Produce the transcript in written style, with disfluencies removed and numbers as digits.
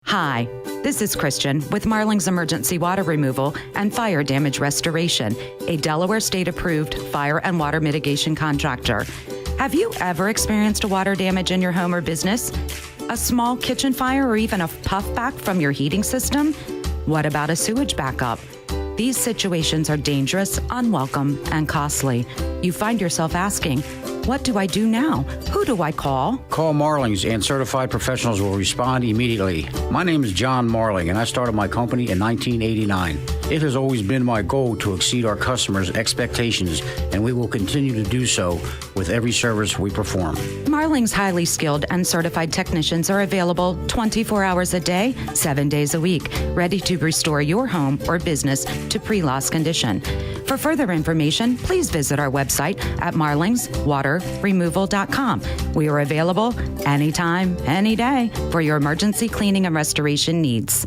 Hi, this is Christian with Marling's Emergency Water Removal and Fire Damage Restoration, a Delaware state-approved fire and water mitigation contractor. Have you ever experienced a water damage in your home or business? A small kitchen fire or even a puffback from your heating system? What about a sewage backup? These situations are dangerous, unwelcome, and costly. You find yourself asking, what do I do now? Who do I call? Call Marling's and certified professionals will respond immediately. My name is John Marling, and I started my company in 1989. It has always been my goal to exceed our customers' expectations, and we will continue to do so with every service we perform. Marling's highly skilled and certified technicians are available 24 hours a day, 7 days a week, ready to restore your home or business to pre-loss condition. For further information, please visit our website at marlingswaterremoval.com. We are available anytime, any day for your emergency cleaning and restoration needs.